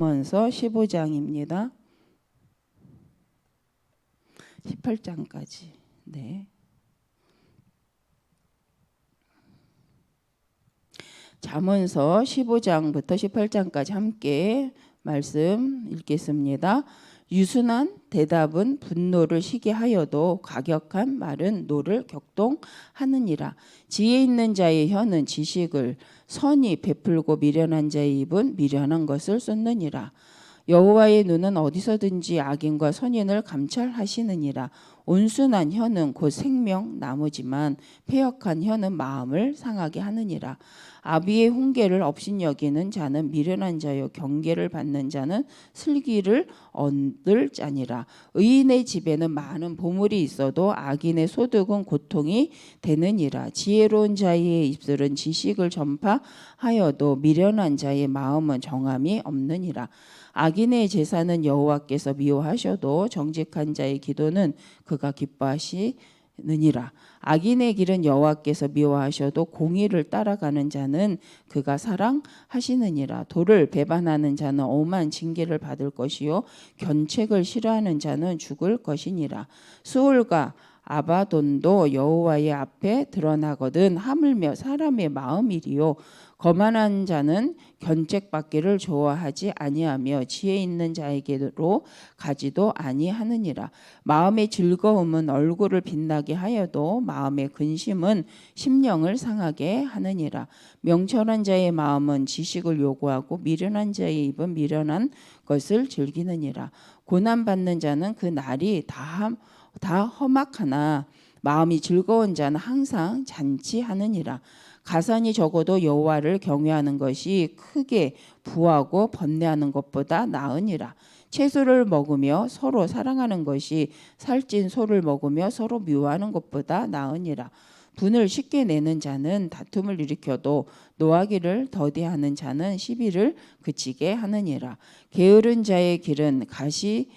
먼저 15장입니다. 18장까지. 네. 잠언서 15장부터 18장까지 함께 말씀 읽겠습니다. 유순한 대답은 분노를 시게 하여도 과격한 말은 노를 격동하느니라. 지혜 있는 자의 혀는 지식을, 선이 베풀고 미련한 자의 입은 미련한 것을 쏟느니라. 여호와의 눈은 어디서든지 악인과 선인을 감찰하시느니라. 온순한 혀는 곧 생명 나무지만 패역한 혀는 마음을 상하게 하느니라. 아비의 훈계를 업신여기는 자는 미련한 자요, 경계를 받는 자는 슬기를 얻을 자니라. 의인의 집에는 많은 보물이 있어도 악인의 소득은 고통이 되느니라. 지혜로운 자의 입술은 지식을 전파하여도 미련한 자의 마음은 정함이 없느니라. 악인의 제사는 여호와께서 미워하셔도 정직한 자의 기도는 그가 기뻐하시느니라. 악인의 길은 여호와께서 미워하셔도 공의를 따라가는 자는 그가 사랑하시느니라. 도를 배반하는 자는 엄한 징계를 받을 것이요 견책을 싫어하는 자는 죽을 것이니라. 수올과 아바돈도 여호와의 앞에 드러나거든 하물며 사람의 마음이리요. 거만한 자는 견책받기를 좋아하지 아니하며 지혜 있는 자에게로 가지도 아니하느니라. 마음의 즐거움은 얼굴을 빛나게 하여도 마음의 근심은 심령을 상하게 하느니라. 명철한 자의 마음은 지식을 요구하고 미련한 자의 입은 미련한 것을 즐기느니라. 고난받는 자는 그 날이 다 험악하나 마음이 즐거운 자는 항상 잔치하느니라. 가산이 적어도 여호와를 경외하는 것이 크게 부하고 번뇌하는 것보다 나으니라. 채소를 먹으며 서로 사랑하는 것이 살찐 소를 먹으며 서로 미워하는 것보다 나으니라. 분을 쉽게 내는 자는 다툼을 일으켜도 노하기를 더디하는 자는 시비를 그치게 하느니라. 게으른 자의 길은 가시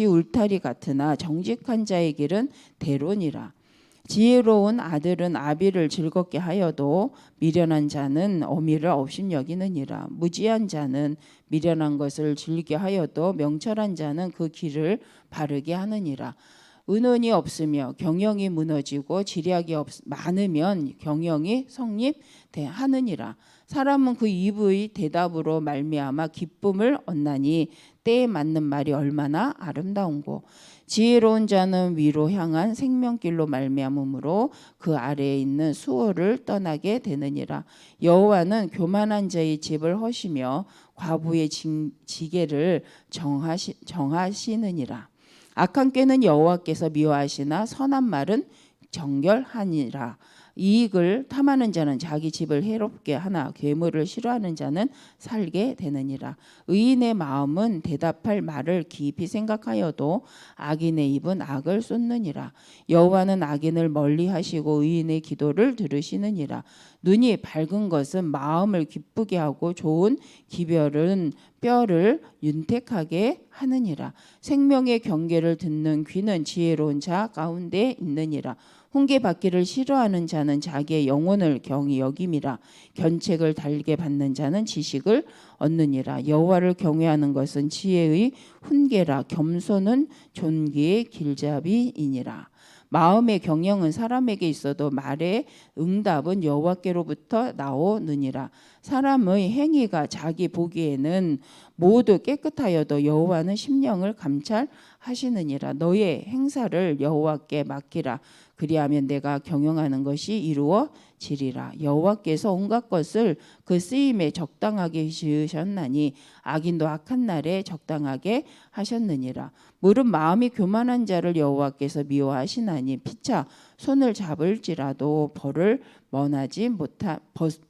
울타리 같으나 정직한 자의 길은 대론이라. 지혜로운 아들은 아비를 즐겁게 하여도 미련한 자는 어미를 업신여기느니라. 무지한 자는 미련한 것을 즐겨 하여도 명철한 자는 그 길을 바르게 하느니라. 은원이 없으며 경영이 무너지고 지략이 많으면 경영이 성립하느니라. 사람은 그 입의 대답으로 말미암아 기쁨을 얻나니 때에 맞는 말이 얼마나 아름다운고. 지혜로운 자는 위로 향한 생명길로 말미암으므로 그 아래에 있는 수월을 떠나게 되느니라. 여호와는 교만한 자의 집을 허시며 과부의 지게를 정하시느니라. 악한 꾀는 여호와께서 미워하시나 선한 말은 정결하니라. 이익을 탐하는 자는 자기 집을 해롭게 하나 괴물을 싫어하는 자는 살게 되느니라. 의인의 마음은 대답할 말을 깊이 생각하여도 악인의 입은 악을 쏟느니라. 여호와는 악인을 멀리하시고 의인의 기도를 들으시느니라. 눈이 밝은 것은 마음을 기쁘게 하고 좋은 기별은 뼈를 윤택하게 하느니라. 생명의 경계를 듣는 귀는 지혜로운 자 가운데 있느니라. 훈계 받기를 싫어하는 자는 자기의 영혼을 경히 여김이라. 견책을 달게 받는 자는 지식을 얻느니라. 여호와를 경외하는 것은 지혜의 훈계라. 겸손은 존귀의 길잡이이니라. 마음의 경영은 사람에게 있어도 말의 응답은 여호와께로부터 나오느니라. 사람의 행위가 자기 보기에는 모두 깨끗하여도 여호와는 심령을 감찰하시느니라. 너의 행사를 여호와께 맡기라. 그리하면 내가 경영하는 것이 이루어지리라. 여호와께서 온갖 것을 그 쓰임에 적당하게 지으셨나니 악인도 악한 날에 적당하게 하셨느니라. 물은 마음이 교만한 자를 여호와께서 미워하시나니 피차 손을 잡을지라도 벌을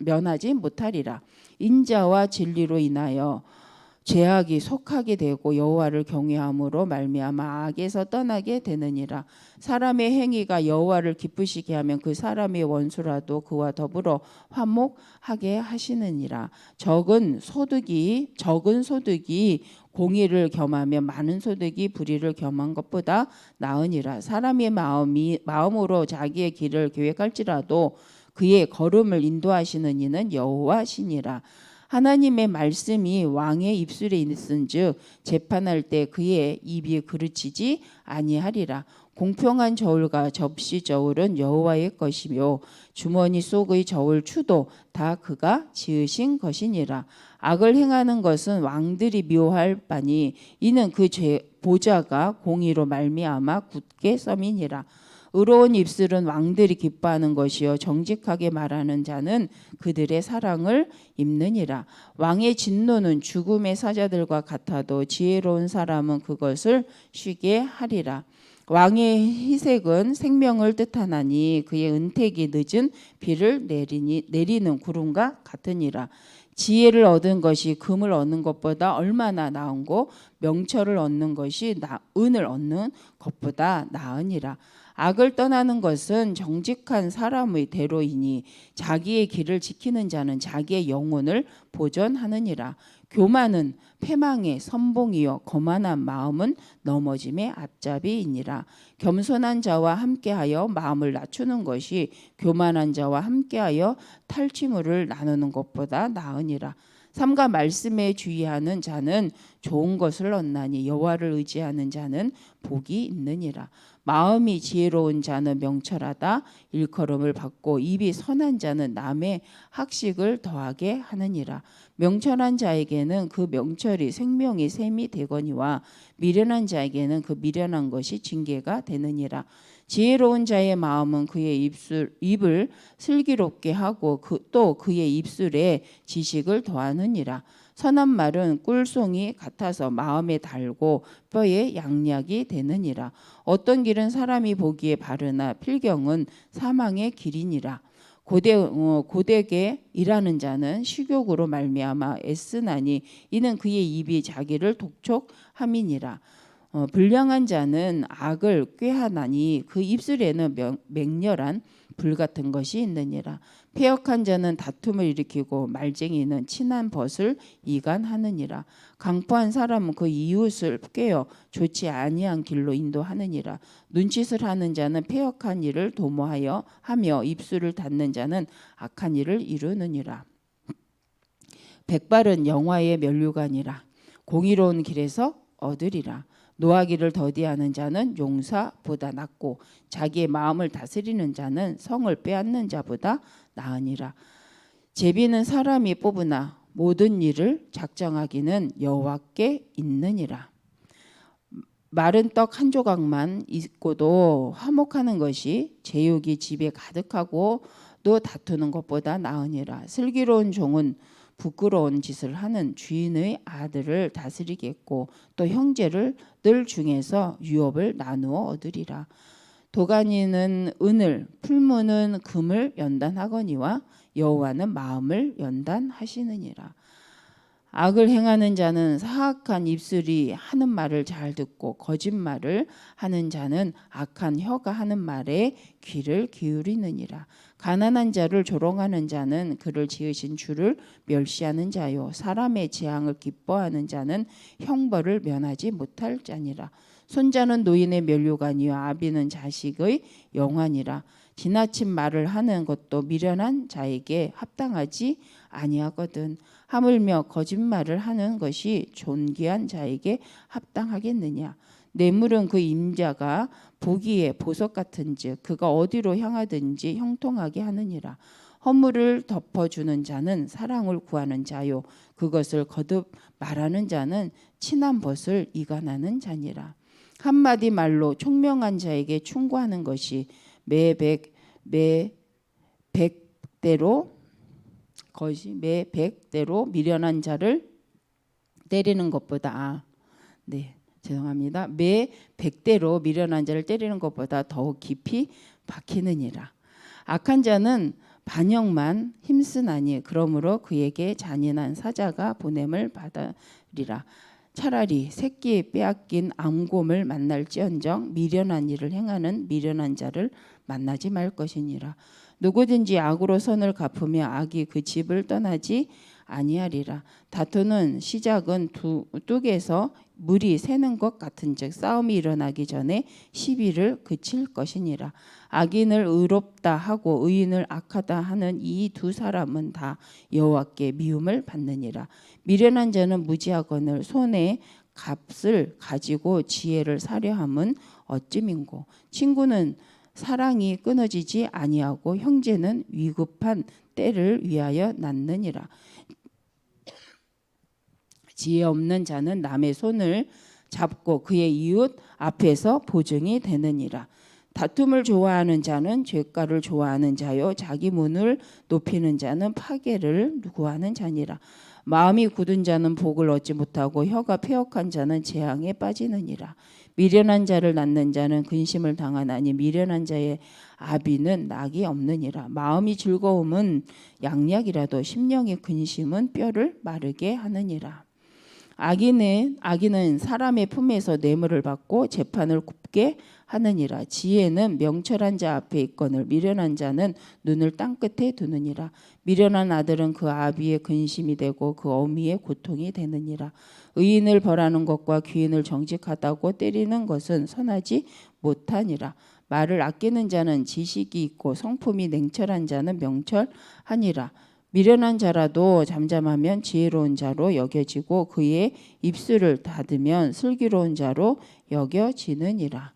면하지 못하리라. 인자와 진리로 인하여 죄악이 속하게 되고 여호와를 경외함으로 말미암아 악에서 떠나게 되느니라. 사람의 행위가 여호와를 기쁘시게 하면 그 사람의 원수라도 그와 더불어 화목하게 하시느니라. 적은 소득이 공의를 겸하며 많은 소득이 불의를 겸한 것보다 나으니라. 사람의 마음으로 자기의 길을 계획할지라도 그의 걸음을 인도하시는 이는 여호와시니라. 하나님의 말씀이 왕의 입술에 있은즉 재판할 때 그의 입이 그르치지 아니하리라. 공평한 저울과 접시 저울은 여호와의 것이며 주머니 속의 저울 추도 다 그가 지으신 것이니라. 악을 행하는 것은 왕들이 미워할 바니 이는 그 보좌가 공의로 말미암아 굳게 썸이니라. 의로운 입술은 왕들이 기뻐하는 것이요 정직하게 말하는 자는 그들의 사랑을 입느니라. 왕의 진노는 죽음의 사자들과 같아도 지혜로운 사람은 그것을 쉬게 하리라. 왕의 희색은 생명을 뜻하나니 그의 은택이 늦은 비를 내리는 구름과 같으니라. 지혜를 얻은 것이 금을 얻는 것보다 얼마나 나은고 명철을 얻는 것이 은을 얻는 것보다 나으니라. 악을 떠나는 것은 정직한 사람의 대로이니 자기의 길을 지키는 자는 자기의 영혼을 보존하느니라. 교만은 패망의 선봉이요 거만한 마음은 넘어짐의 앞잡이이니라. 겸손한 자와 함께하여 마음을 낮추는 것이 교만한 자와 함께하여 탈취물을 나누는 것보다 나으니라. 삼가 말씀에 주의하는 자는 좋은 것을 얻나니 여호와를 의지하는 자는 복이 있느니라. 마음이 지혜로운 자는 명철하다 일컬음을 받고 입이 선한 자는 남의 학식을 더하게 하느니라. 명철한 자에게는 그 명철이 생명이 샘이 되거니와 미련한 자에게는 그 미련한 것이 징계가 되느니라. 지혜로운 자의 마음은 그의 입을 슬기롭게 하고 또 그의 입술에 지식을 더하느니라. 선한 말은 꿀송이 같아서 마음에 달고 뼈에 양약이 되느니라. 어떤 길은 사람이 보기에 바르나 필경은 사망의 길이니라. 고되게 일하는 자는 식욕으로 말미암아 애쓰나니 이는 그의 입이 자기를 독촉함이니라. 불량한 자는 악을 꾀하나니 그 입술에는 맹렬한 불 같은 것이 있느니라. 패역한 자는 다툼을 일으키고 말쟁이는 친한 벗을 이간하느니라. 강포한 사람은 그 이웃을 꾀어 좋지 아니한 길로 인도하느니라. 눈짓을 하는 자는 패역한 일을 도모하여 하며 입술을 닫는 자는 악한 일을 이루느니라. 백발은 영화의 면류관이라. 공의로운 길에서 얻으리라. 노하기를 더디하는 자는 용사보다 낫고 자기의 마음을 다스리는 자는 성을 빼앗는 자보다 나으니라. 제비는 사람이 뽑으나 모든 일을 작정하기는 여호와께 있느니라. 마른 떡 한 조각만 있고도 화목하는 것이 제육이 집에 가득하고도 다투는 것보다 나으니라. 슬기로운 종은 부끄러운 짓을 하는 주인의 아들을 다스리겠고 또 형제를 들 중에서 유업을 나누어 얻으리라. 도가니는 은을 풀무는 금을 연단하거니와 여호와는 마음을 연단하시느니라. 악을 행하는 자는 사악한 입술이 하는 말을 잘 듣고 거짓말을 하는 자는 악한 혀가 하는 말에 귀를 기울이느니라. 가난한 자를 조롱하는 자는 그를 지으신 주를 멸시하는 자요 사람의 재앙을 기뻐하는 자는 형벌을 면하지 못할 자니라. 손자는 노인의 면류관이요 아비는 자식의 영환이라. 지나친 말을 하는 것도 미련한 자에게 합당하지 아니하거든. 하물며 거짓말을 하는 것이 존귀한 자에게 합당하겠느냐. 뇌물은 그 임자가 보기에 보석 같은즉 그가 어디로 향하든지 형통하게 하느니라. 허물을 덮어주는 자는 사랑을 구하는 자요 그것을 거듭 말하는 자는 친한 벗을 이간하는 자니라. 한마디 말로 총명한 자에게 충고하는 것이 매 백대로 미련한 자를 때리는 것보다 죄송합니다. 매 100대로 미련한 자를 때리는 것보다 더욱 깊이 박히느니라. 악한 자는 반역만 힘쓰나니 그러므로 그에게 잔인한 사자가 보냄을 받으리라. 차라리 새끼 빼앗긴 암곰을 만날지언정 미련한 일을 행하는 미련한 자를 만나지 말 것이니라. 누구든지 악으로 선을 갚으며 악이 그 집을 떠나지 아니하리라. 다투는 시작은 뚝에서 물이 새는 것 같은즉 싸움이 일어나기 전에 시비를 그칠 것이니라. 악인을 의롭다 하고 의인을 악하다 하는 이 두 사람은 다 여호와께 미움을 받느니라. 미련한 자는 무지하거늘 손에 값을 가지고 지혜를 사려함은 어찌민고. 친구는 사랑이 끊어지지 아니하고 형제는 위급한 때를 위하여 낳느니라. 지혜 없는 자는 남의 손을 잡고 그의 이웃 앞에서 보증이 되느니라. 다툼을 좋아하는 자는 죄가를 좋아하는 자요 자기 문을 높이는 자는 파괴를 구하는 자니라. 마음이 굳은 자는 복을 얻지 못하고 혀가 패역한 자는 재앙에 빠지느니라. 미련한 자를 낳는 자는 근심을 당하나니 미련한 자의 아비는 낙이 없느니라. 마음이 즐거움은 양약이라도 심령의 근심은 뼈를 마르게 하느니라. 악인은 사람의 품에서 뇌물을 받고 재판을 굽게 하느니라. 지혜는 명철한 자 앞에 있거늘 미련한 자는 눈을 땅끝에 두느니라. 미련한 아들은 그 아비의 근심이 되고 그 어미의 고통이 되느니라. 의인을 벌하는 것과 귀인을 정직하다고 때리는 것은 선하지 못하니라. 말을 아끼는 자는 지식이 있고 성품이 냉철한 자는 명철하니라. 미련한 자라도 잠잠하면 지혜로운 자로 여겨지고 그의 입술을 닫으면 슬기로운 자로 여겨지느니라.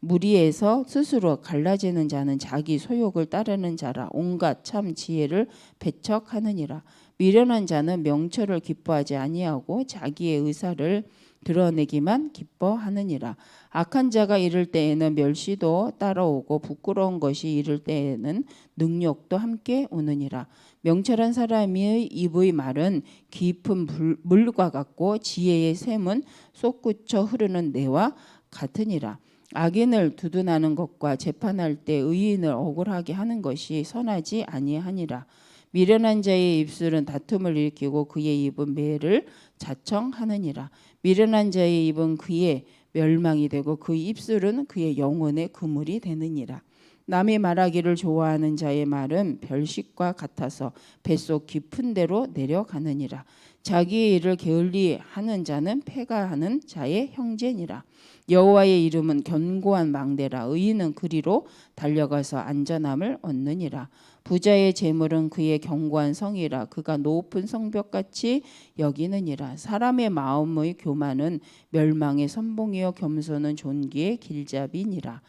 무리에서 스스로 갈라지는 자는 자기 소욕을 따르는 자라. 온갖 참 지혜를 배척하느니라. 미련한 자는 명철을 기뻐하지 아니하고 자기의 의사를 드러내기만 기뻐하느니라. 악한 자가 이를 때에는 멸시도 따라오고 부끄러운 것이 이를 때에는 능욕도 함께 오느니라. 명철한 사람의 입의 말은 깊은 물과 같고 지혜의 샘은 솟구쳐 흐르는 내와 같으니라. 악인을 두둔하는 것과 재판할 때 의인을 억울하게 하는 것이 선하지 아니하니라. 미련한 자의 입술은 다툼을 일으키고 그의 입은 매를 자청하느니라. 미련한 자의 입은 그의 멸망이 되고 그 입술은 그의 영혼의 그물이 되느니라. 남이 말하기를 좋아하는 자의 말은 별식과 같아서 뱃속 깊은 데로 내려가느니라. 자기의 일을 게을리하는 자는 패가하는 자의 형제니라. 여호와의 이름은 견고한 망대라. 의인은 그리로 달려가서 안전함을 얻느니라. 부자의 재물은 그의 견고한 성이라. 그가 높은 성벽같이 여기느니라. 사람의 마음의 교만은 멸망의 선봉이요 겸손은 존귀의 길잡이니라.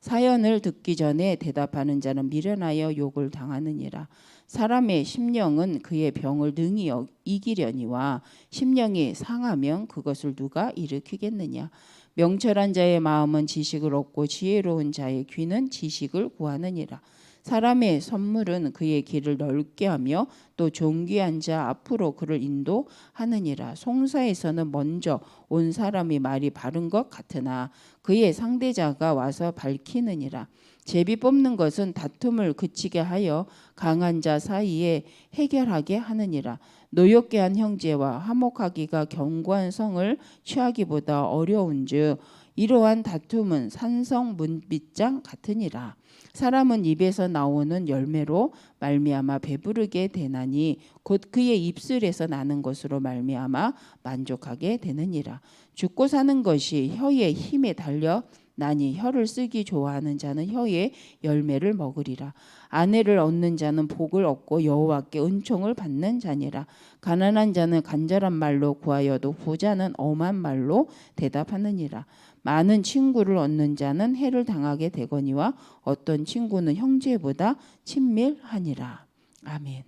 사연을 듣기 전에 대답하는 자는 미련하여 욕을 당하느니라. 사람의 심령은 그의 병을 능히 이기려니와 심령이 상하면 그것을 누가 일으키겠느냐. 명철한 자의 마음은 지식을 얻고 지혜로운 자의 귀는 지식을 구하느니라. 사람의 선물은 그의 길을 넓게 하며 또 존귀한 자 앞으로 그를 인도하느니라. 송사에서는 먼저 온 사람이 말이 바른 것 같으나 그의 상대자가 와서 밝히느니라. 제비 뽑는 것은 다툼을 그치게 하여 강한 자 사이에 해결하게 하느니라. 노엽게 한 형제와 화목하기가 견고한 성을 취하기보다 어려운즉 이러한 다툼은 산성 문빗장 같으니라. 사람은 입에서 나오는 열매로 말미암아 배부르게 되나니 곧 그의 입술에서 나는 것으로 말미암아 만족하게 되느니라. 죽고 사는 것이 혀의 힘에 달려 나니 혀를 쓰기 좋아하는 자는 혀의 열매를 먹으리라. 아내를 얻는 자는 복을 얻고 여호와께 은총을 받는 자니라. 가난한 자는 간절한 말로 구하여도 부자는 엄한 말로 대답하느니라. 많은 친구를 얻는 자는 해를 당하게 되거니와 어떤 친구는 형제보다 친밀하니라. 아멘.